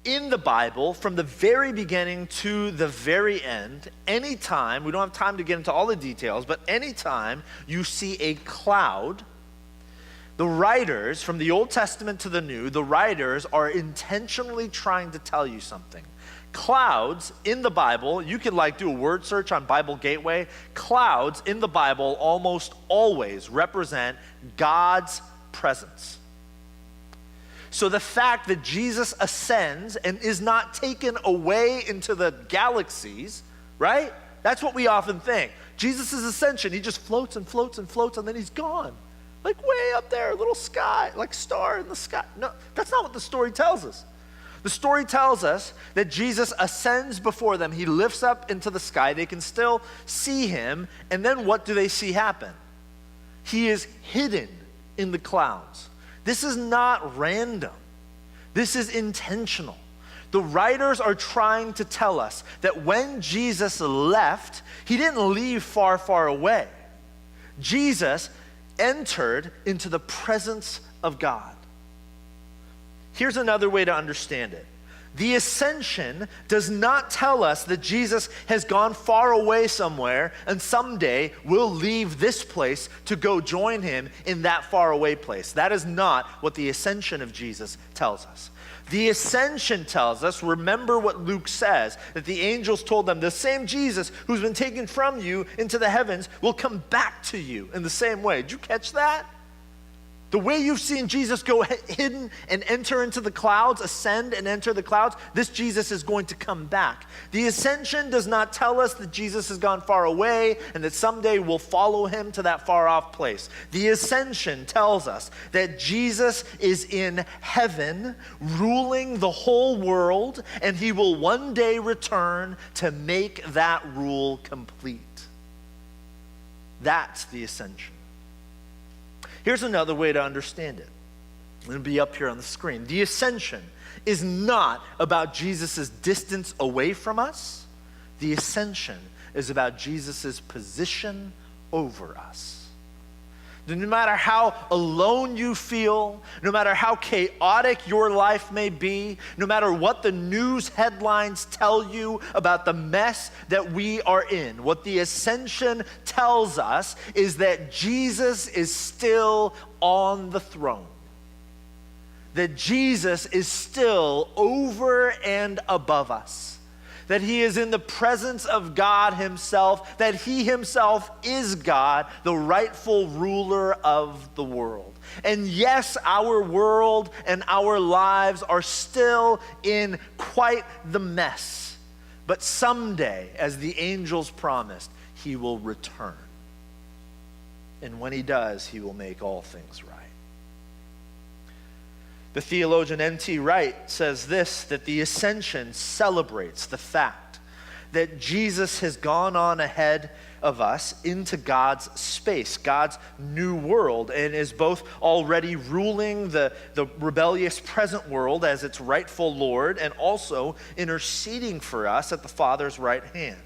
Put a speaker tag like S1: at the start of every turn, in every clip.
S1: In the Bible, from the very beginning to the very end, anytime, we don't have time to get into all the details, but anytime you see a cloud, the writers, from the Old Testament to the New, the writers are intentionally trying to tell you something. Clouds in the Bible, you can do a word search on Bible Gateway. Clouds in the Bible almost always represent God's presence. So the fact that Jesus ascends and is not taken away into the galaxies, right? That's what we often think. Jesus' ascension, he just floats and floats and floats and then he's gone. Like way up there, a little sky, like star in the sky. No, that's not what the story tells us. The story tells us that Jesus ascends before them. He lifts up into the sky. They can still see him. And then what do they see happen? He is hidden in the clouds. This is not random. This is intentional. The writers are trying to tell us that when Jesus left, he didn't leave far, far away. Jesus entered into the presence of God. Here's another way to understand it. The ascension does not tell us that Jesus has gone far away somewhere and someday we'll leave this place to go join him in that far away place. That is not what the ascension of Jesus tells us. The ascension tells us, remember what Luke says, that the angels told them, the same Jesus who's been taken from you into the heavens will come back to you in the same way. Did you catch that? The way you've seen Jesus go hidden and enter into the clouds, ascend and enter the clouds, this Jesus is going to come back. The ascension does not tell us that Jesus has gone far away and that someday we'll follow him to that far off place. The ascension tells us that Jesus is in heaven, ruling the whole world, and he will one day return to make that rule complete. That's the ascension. Here's another way to understand it. It'll be up here on the screen. The ascension is not about Jesus' distance away from us. The ascension is about Jesus' position over us. No matter how alone you feel, no matter how chaotic your life may be, no matter what the news headlines tell you about the mess that we are in, what the ascension tells us is that Jesus is still on the throne. That Jesus is still over and above us. That he is in the presence of God himself, that he himself is God, the rightful ruler of the world. And yes, our world and our lives are still in quite the mess. But someday, as the angels promised, he will return. And when he does, he will make all things right. The theologian N.T. Wright says this, that the ascension celebrates the fact that Jesus has gone on ahead of us into God's space, God's new world, and is both already ruling the rebellious present world as its rightful Lord and also interceding for us at the Father's right hand.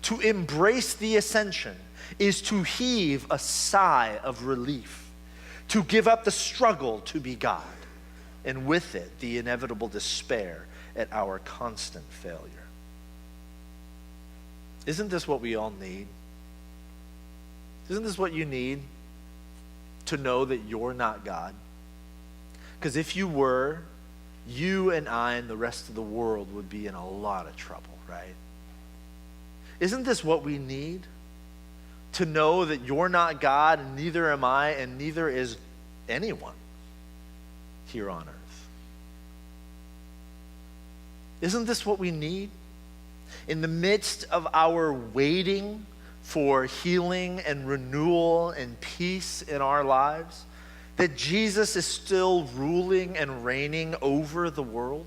S1: To embrace the ascension is to heave a sigh of relief, to give up the struggle to be God, and with it, the inevitable despair at our constant failure. Isn't this what we all need? Isn't this what you need? To know that you're not God? Because if you were, you and I and the rest of the world would be in a lot of trouble, right? Isn't this what we need? To know that you're not God, and neither am I, and neither is anyone here on earth. Isn't this what we need? In the midst of our waiting for healing and renewal and peace in our lives, that Jesus is still ruling and reigning over the world?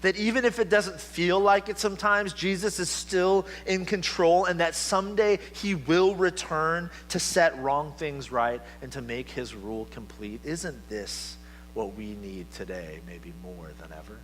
S1: That even if it doesn't feel like it sometimes, Jesus is still in control, and that someday he will return to set wrong things right and to make his rule complete? Isn't this what we need today, maybe more than ever?